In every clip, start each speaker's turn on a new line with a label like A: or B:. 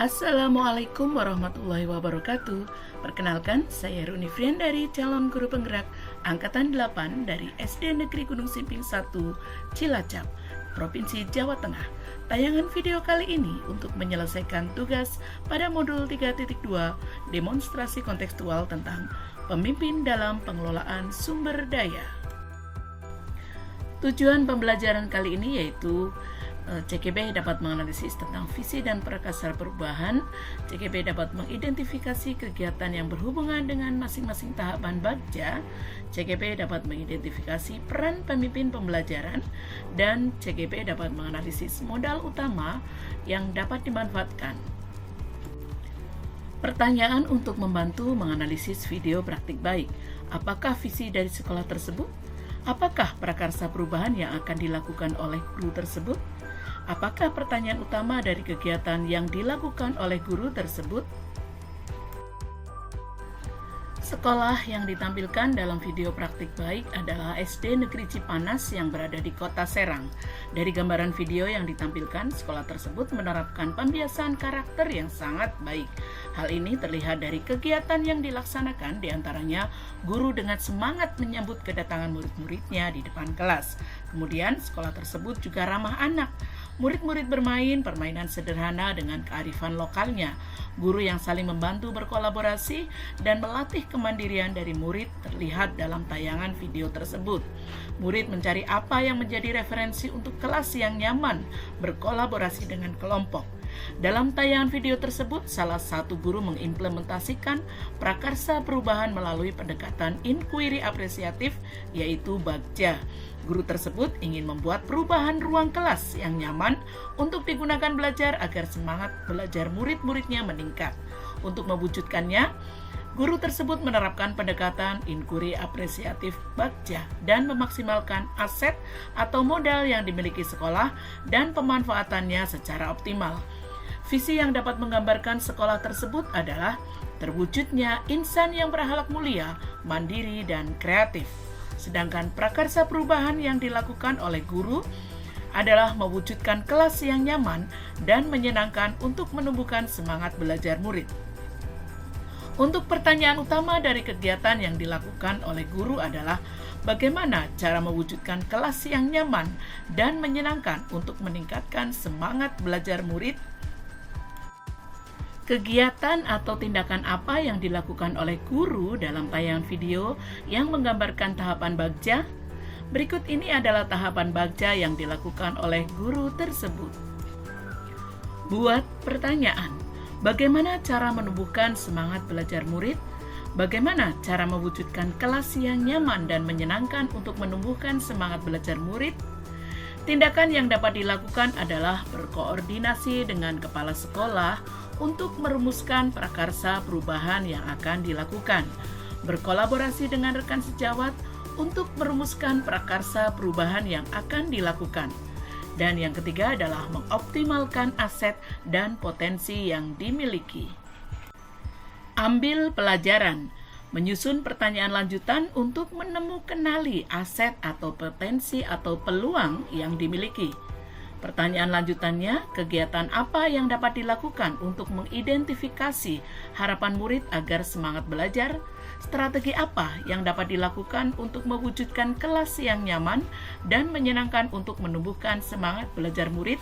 A: Assalamualaikum warahmatullahi wabarakatuh. Perkenalkan, saya Runi Friandari, calon guru penggerak Angkatan 8 dari SD Negeri Gunung Simping 1, Cilacap, Provinsi Jawa Tengah. Tayangan video kali ini untuk menyelesaikan tugas pada modul 3.2 demonstrasi kontekstual tentang pemimpin dalam pengelolaan sumber daya. Tujuan pembelajaran kali ini yaitu CGP dapat menganalisis tentang visi dan prakasar perubahan. CGP dapat mengidentifikasi kegiatan yang berhubungan dengan masing-masing tahapan bagja. CGP dapat mengidentifikasi peran pemimpin pembelajaran, dan CGP dapat menganalisis modal utama yang dapat dimanfaatkan. Pertanyaan untuk membantu menganalisis video praktik baik. Apakah visi dari sekolah tersebut? Apakah prakarsa perubahan yang akan dilakukan oleh guru tersebut? Apakah pertanyaan utama dari kegiatan yang dilakukan oleh guru tersebut? Sekolah yang ditampilkan dalam video praktik baik adalah SD Negeri Cipanas yang berada di Kota Serang. Dari gambaran video yang ditampilkan, sekolah tersebut menerapkan pembiasaan karakter yang sangat baik. Hal ini terlihat dari kegiatan yang dilaksanakan, diantaranya guru dengan semangat menyambut kedatangan murid-muridnya di depan kelas. Kemudian, sekolah tersebut juga ramah anak. Murid-murid bermain permainan sederhana dengan kearifan lokalnya. Guru yang saling membantu berkolaborasi dan melatih kemandirian dari murid terlihat dalam tayangan video tersebut. Murid mencari apa yang menjadi referensi untuk kelas yang nyaman berkolaborasi dengan kelompok. Dalam tayangan video tersebut, salah satu guru mengimplementasikan prakarsa perubahan melalui pendekatan inquiry apresiatif, yaitu bagja. Guru tersebut ingin membuat perubahan ruang kelas yang nyaman untuk digunakan belajar agar semangat belajar murid-muridnya meningkat. Untuk mewujudkannya, guru tersebut menerapkan pendekatan inquiry apresiatif bagja dan memaksimalkan aset atau modal yang dimiliki sekolah dan pemanfaatannya secara optimal. Visi yang dapat menggambarkan sekolah tersebut adalah terwujudnya insan yang berakhlak mulia, mandiri, dan kreatif. Sedangkan prakarsa perubahan yang dilakukan oleh guru adalah mewujudkan kelas yang nyaman dan menyenangkan untuk menumbuhkan semangat belajar murid. Untuk pertanyaan utama dari kegiatan yang dilakukan oleh guru adalah bagaimana cara mewujudkan kelas yang nyaman dan menyenangkan untuk meningkatkan semangat belajar murid. Kegiatan atau tindakan apa yang dilakukan oleh guru dalam tayangan video yang menggambarkan tahapan bagja? Berikut ini adalah tahapan bagja yang dilakukan oleh guru tersebut. Buat pertanyaan, bagaimana cara menumbuhkan semangat belajar murid? Bagaimana cara mewujudkan kelas yang nyaman dan menyenangkan untuk menumbuhkan semangat belajar murid? Tindakan yang dapat dilakukan adalah berkoordinasi dengan kepala sekolah untuk merumuskan prakarsa perubahan yang akan dilakukan, berkolaborasi dengan rekan sejawat untuk merumuskan prakarsa perubahan yang akan dilakukan, dan yang ketiga adalah mengoptimalkan aset dan potensi yang dimiliki. Ambil pelajaran, menyusun pertanyaan lanjutan untuk menemukan aset atau potensi atau peluang yang dimiliki. Pertanyaan lanjutannya, kegiatan apa yang dapat dilakukan untuk mengidentifikasi harapan murid agar semangat belajar? Strategi apa yang dapat dilakukan untuk mewujudkan kelas yang nyaman dan menyenangkan untuk menumbuhkan semangat belajar murid?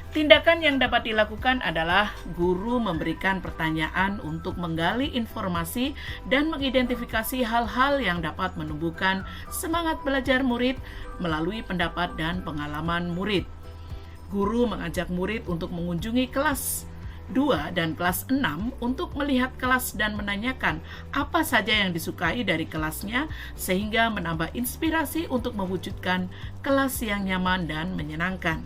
A: Tindakan yang dapat dilakukan adalah guru memberikan pertanyaan untuk menggali informasi dan mengidentifikasi hal-hal yang dapat menumbuhkan semangat belajar murid melalui pendapat dan pengalaman murid. Guru mengajak murid untuk mengunjungi kelas 2 dan kelas 6 untuk melihat kelas dan menanyakan apa saja yang disukai dari kelasnya sehingga menambah inspirasi untuk mewujudkan kelas yang nyaman dan menyenangkan.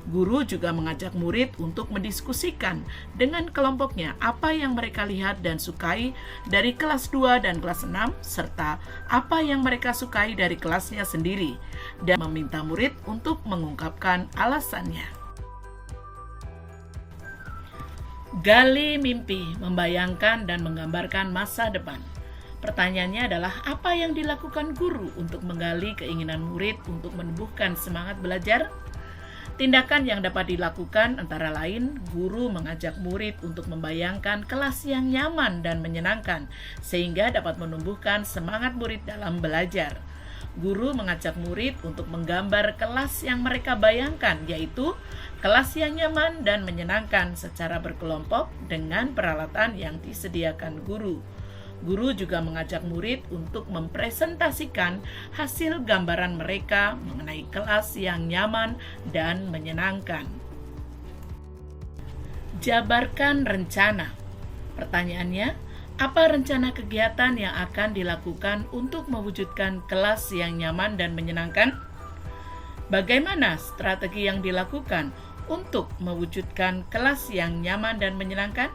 A: Guru juga mengajak murid untuk mendiskusikan dengan kelompoknya apa yang mereka lihat dan sukai dari kelas 2 dan kelas 6, serta apa yang mereka sukai dari kelasnya sendiri, dan meminta murid untuk mengungkapkan alasannya. Gali mimpi, membayangkan dan menggambarkan masa depan. Pertanyaannya adalah apa yang dilakukan guru untuk menggali keinginan murid untuk menumbuhkan semangat belajar? Tindakan yang dapat dilakukan antara lain, guru mengajak murid untuk membayangkan kelas yang nyaman dan menyenangkan, sehingga dapat menumbuhkan semangat murid dalam belajar. Guru mengajak murid untuk menggambar kelas yang mereka bayangkan, yaitu kelas yang nyaman dan menyenangkan secara berkelompok dengan peralatan yang disediakan guru. Guru juga mengajak murid untuk mempresentasikan hasil gambaran mereka mengenai kelas yang nyaman dan menyenangkan. Jabarkan rencana. Pertanyaannya, apa rencana kegiatan yang akan dilakukan untuk mewujudkan kelas yang nyaman dan menyenangkan? Bagaimana strategi yang dilakukan untuk mewujudkan kelas yang nyaman dan menyenangkan?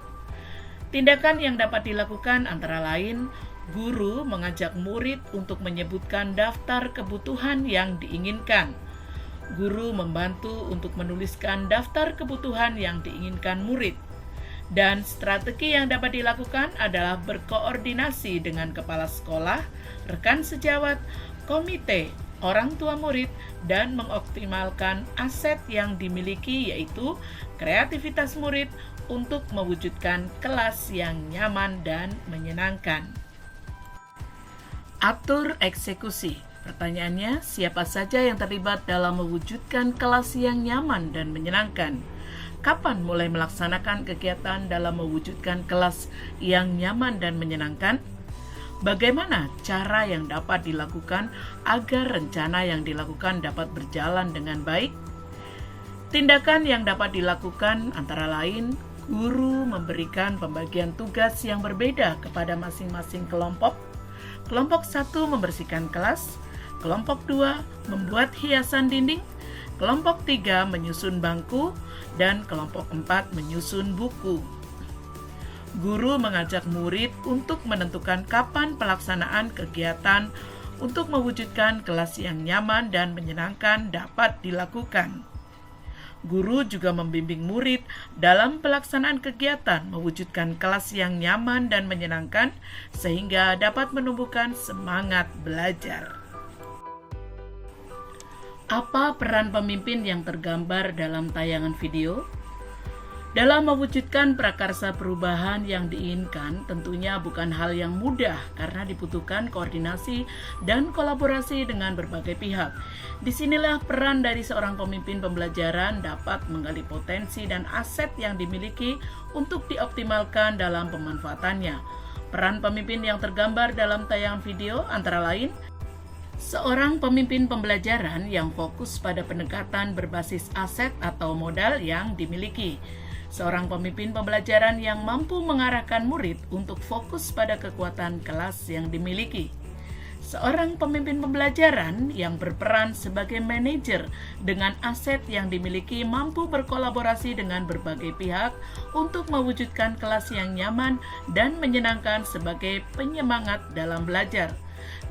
A: Tindakan yang dapat dilakukan antara lain, guru mengajak murid untuk menyebutkan daftar kebutuhan yang diinginkan. Guru membantu untuk menuliskan daftar kebutuhan yang diinginkan murid. Dan strategi yang dapat dilakukan adalah berkoordinasi dengan kepala sekolah, rekan sejawat, komite, orang tua murid, dan mengoptimalkan aset yang dimiliki, yaitu kreativitas murid untuk mewujudkan kelas yang nyaman dan menyenangkan. Atur eksekusi. Pertanyaannya, siapa saja yang terlibat dalam mewujudkan kelas yang nyaman dan menyenangkan? Kapan mulai melaksanakan kegiatan dalam mewujudkan kelas yang nyaman dan menyenangkan? Bagaimana cara yang dapat dilakukan agar rencana yang dilakukan dapat berjalan dengan baik? Tindakan yang dapat dilakukan antara lain, guru memberikan pembagian tugas yang berbeda kepada masing-masing kelompok. Kelompok 1 membersihkan kelas, kelompok 2 membuat hiasan dinding, kelompok 3 menyusun bangku, dan kelompok 4 menyusun buku. Guru mengajak murid untuk menentukan kapan pelaksanaan kegiatan untuk mewujudkan kelas yang nyaman dan menyenangkan dapat dilakukan. Guru juga membimbing murid dalam pelaksanaan kegiatan mewujudkan kelas yang nyaman dan menyenangkan sehingga dapat menumbuhkan semangat belajar. Apa peran pemimpin yang tergambar dalam tayangan video? Dalam mewujudkan prakarsa perubahan yang diinginkan, tentunya bukan hal yang mudah karena dibutuhkan koordinasi dan kolaborasi dengan berbagai pihak. Disinilah peran dari seorang pemimpin pembelajaran dapat menggali potensi dan aset yang dimiliki untuk dioptimalkan dalam pemanfaatannya. Peran pemimpin yang tergambar dalam tayangan video antara lain, seorang pemimpin pembelajaran yang fokus pada pendekatan berbasis aset atau modal yang dimiliki. Seorang pemimpin pembelajaran yang mampu mengarahkan murid untuk fokus pada kekuatan kelas yang dimiliki. Seorang pemimpin pembelajaran yang berperan sebagai manajer dengan aset yang dimiliki mampu berkolaborasi dengan berbagai pihak untuk mewujudkan kelas yang nyaman dan menyenangkan sebagai penyemangat dalam belajar.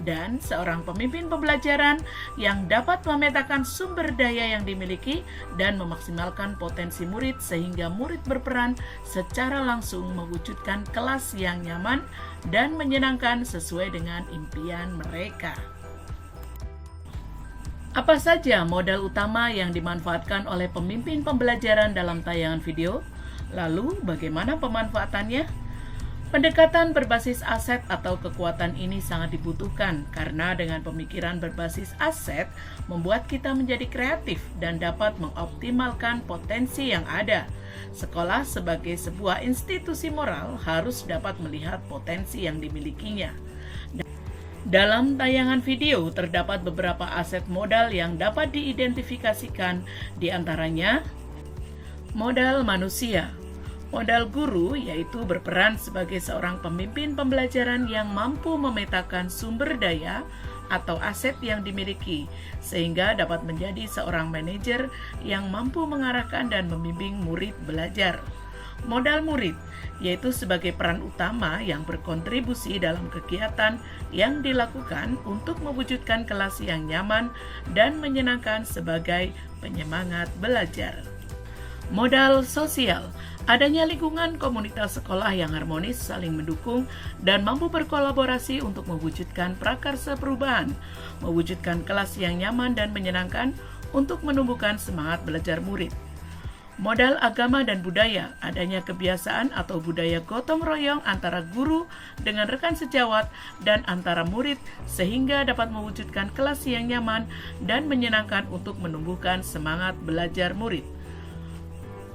A: Dan seorang pemimpin pembelajaran yang dapat memetakan sumber daya yang dimiliki dan memaksimalkan potensi murid sehingga murid berperan secara langsung mewujudkan kelas yang nyaman dan menyenangkan sesuai dengan impian mereka. Apa saja modal utama yang dimanfaatkan oleh pemimpin pembelajaran dalam tayangan video? Lalu bagaimana pemanfaatannya? Pendekatan berbasis aset atau kekuatan ini sangat dibutuhkan karena dengan pemikiran berbasis aset membuat kita menjadi kreatif dan dapat mengoptimalkan potensi yang ada. Sekolah sebagai sebuah institusi moral harus dapat melihat potensi yang dimilikinya. Dalam tayangan video terdapat beberapa aset modal yang dapat diidentifikasikan, di antaranya modal manusia. Modal guru yaitu berperan sebagai seorang pemimpin pembelajaran yang mampu memetakan sumber daya atau aset yang dimiliki, sehingga dapat menjadi seorang manajer yang mampu mengarahkan dan membimbing murid belajar. Modal murid yaitu sebagai peran utama yang berkontribusi dalam kegiatan yang dilakukan untuk mewujudkan kelas yang nyaman dan menyenangkan sebagai penyemangat belajar. Modal sosial, adanya lingkungan komunitas sekolah yang harmonis, saling mendukung, dan mampu berkolaborasi untuk mewujudkan prakarsa perubahan, mewujudkan kelas yang nyaman dan menyenangkan untuk menumbuhkan semangat belajar murid. Modal agama dan budaya, adanya kebiasaan atau budaya gotong royong antara guru dengan rekan sejawat dan antara murid sehingga dapat mewujudkan kelas yang nyaman dan menyenangkan untuk menumbuhkan semangat belajar murid.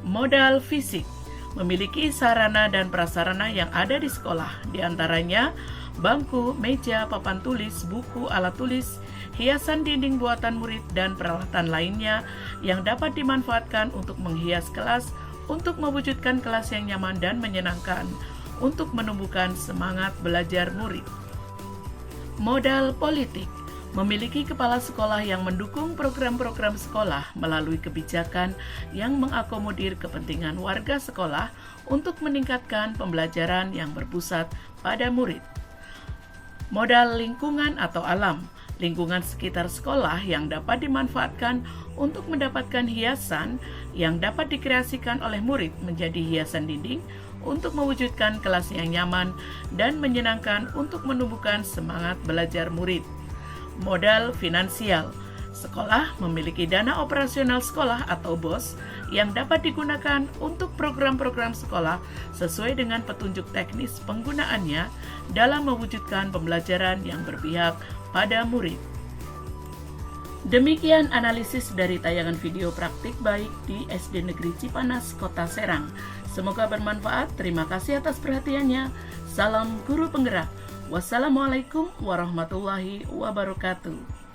A: Modal fisik, memiliki sarana dan prasarana yang ada di sekolah, diantaranya bangku, meja, papan tulis, buku, alat tulis, hiasan dinding buatan murid, dan peralatan lainnya yang dapat dimanfaatkan untuk menghias kelas, untuk mewujudkan kelas yang nyaman dan menyenangkan, untuk menumbuhkan semangat belajar murid. Modal politik, memiliki kepala sekolah yang mendukung program-program sekolah melalui kebijakan yang mengakomodir kepentingan warga sekolah untuk meningkatkan pembelajaran yang berpusat pada murid. Modal lingkungan atau alam, lingkungan sekitar sekolah yang dapat dimanfaatkan untuk mendapatkan hiasan yang dapat dikreasikan oleh murid menjadi hiasan dinding untuk mewujudkan kelas yang nyaman dan menyenangkan untuk menumbuhkan semangat belajar murid. Modal finansial, sekolah memiliki dana operasional sekolah atau BOS yang dapat digunakan untuk program-program sekolah sesuai dengan petunjuk teknis penggunaannya dalam mewujudkan pembelajaran yang berpihak pada murid. Demikian analisis dari tayangan video praktik baik di SD Negeri Cipanas, Kota Serang. Semoga bermanfaat. Terima kasih atas perhatiannya. Salam guru penggerak. Wassalamualaikum warahmatullahi wabarakatuh.